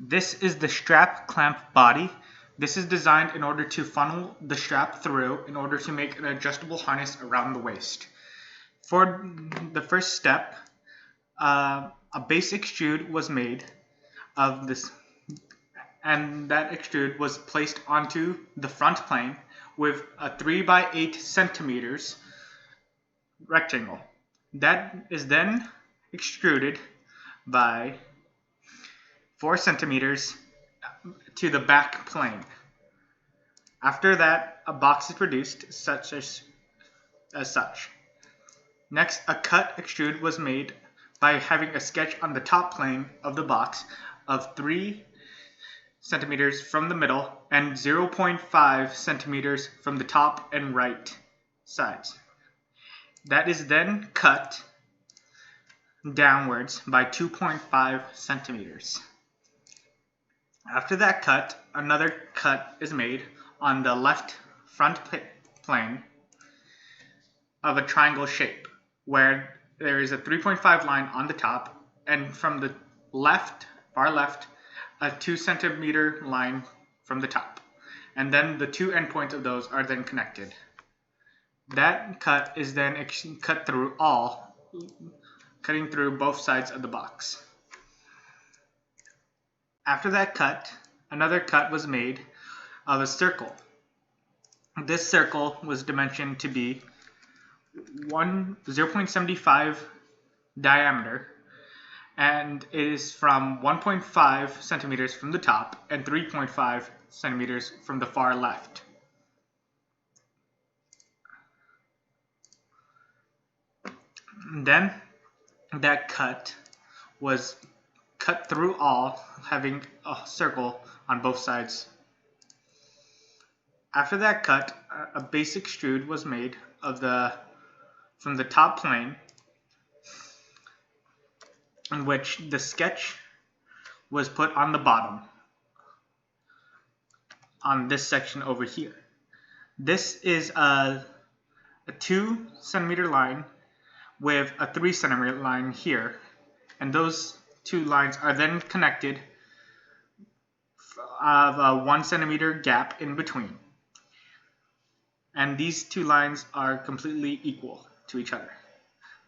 This is the strap clamp body. This is designed in order to funnel the strap through in order to make an adjustable harness around the waist. For the first step, a base extrude was made of this, and that extrude was placed onto the front plane with a 3 by 8 centimeters rectangle. That is then extruded by 4 centimeters to the back plane. After that, a box is produced such as such. Next, a cut extrude was made by having a sketch on the top plane of the box of 3 centimeters from the middle and 0.5 centimeters from the top and right sides. That is then cut downwards by 2.5 centimeters. After that cut, another cut is made on the left front plane of a triangle shape, where there is a 3.5 line on the top, and from the far left, a 2 centimeter line from the top. And then the two endpoints of those are then connected. That cut is then cut through cutting through both sides of the box. After that cut, another cut was made of a circle. This circle was dimensioned to be 0.75 diameter, and it is from 1.5 centimeters from the top and 3.5 centimeters from the far left. Then that cut was cut through having a circle on both sides. After that cut, a base extrude was made from the top plane, in which the sketch was put on the bottom on this section over here. This is a 2 centimeter line with a 3 centimeter line here, and those two lines are then connected of a 1 centimeter gap in between, and these two lines are completely equal to each other.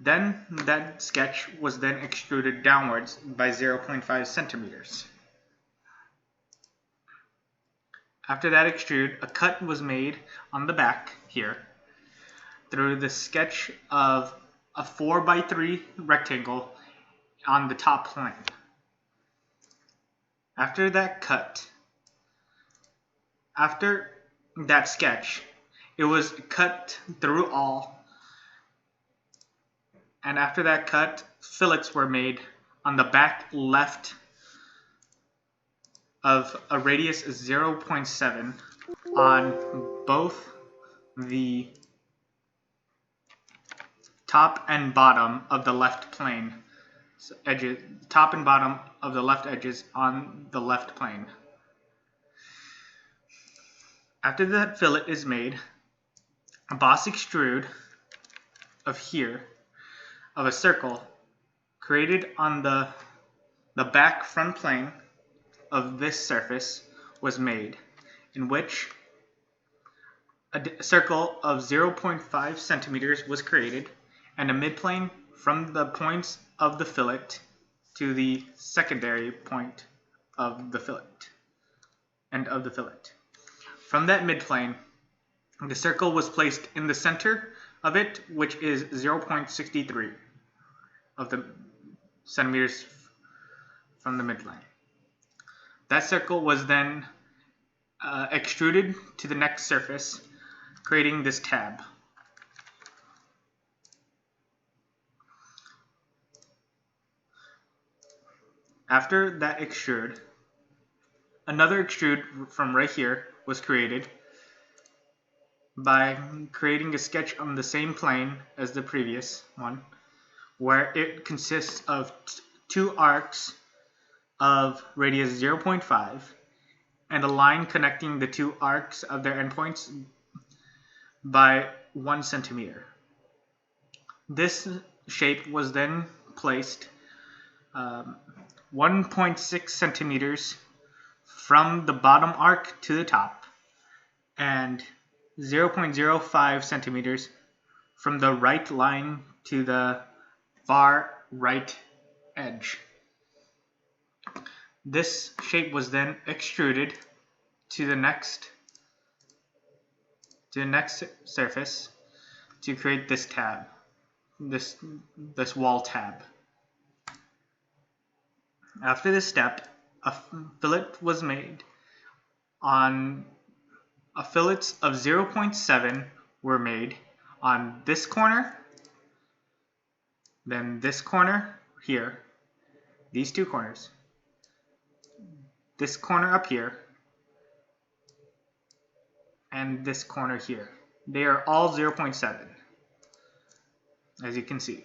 Then that sketch was then extruded downwards by 0.5 centimeters. After that extrude, a cut was made on the back here through the sketch of a 4 by 3 rectangle on the top plane. After that sketch, it was cut through and after that cut, fillets were made on the back left of a radius of 0.7 on both the top and bottom of the left plane edges, top and bottom of the left edges on the left plane. After that fillet is made, a boss extrude of a circle created on the back front plane of this surface was made, in which a circle of 0.5 centimeters was created, and a midplane from the points of the fillet to the secondary point of the fillet and of the fillet. From that midplane, the circle was placed in the center of it, which is 0.63 of the centimeters from the midline. That circle was then extruded to the next surface, creating this tab. After that extrude, another extrude from right here was created by creating a sketch on the same plane as the previous one, where it consists of two arcs of radius 0.5 and a line connecting the two arcs of their endpoints by 1 centimeter. This shape was then placed 1.6 centimeters from the bottom arc to the top, and 0.05 centimeters from the right line to the far right edge. This shape was then extruded to the next surface to create this tab, this wall tab. After this step, a fillet was made. Fillets of 0.7 were made on this corner, then this corner here, these two corners, this corner up here, and this corner here. They are all 0.7, as you can see.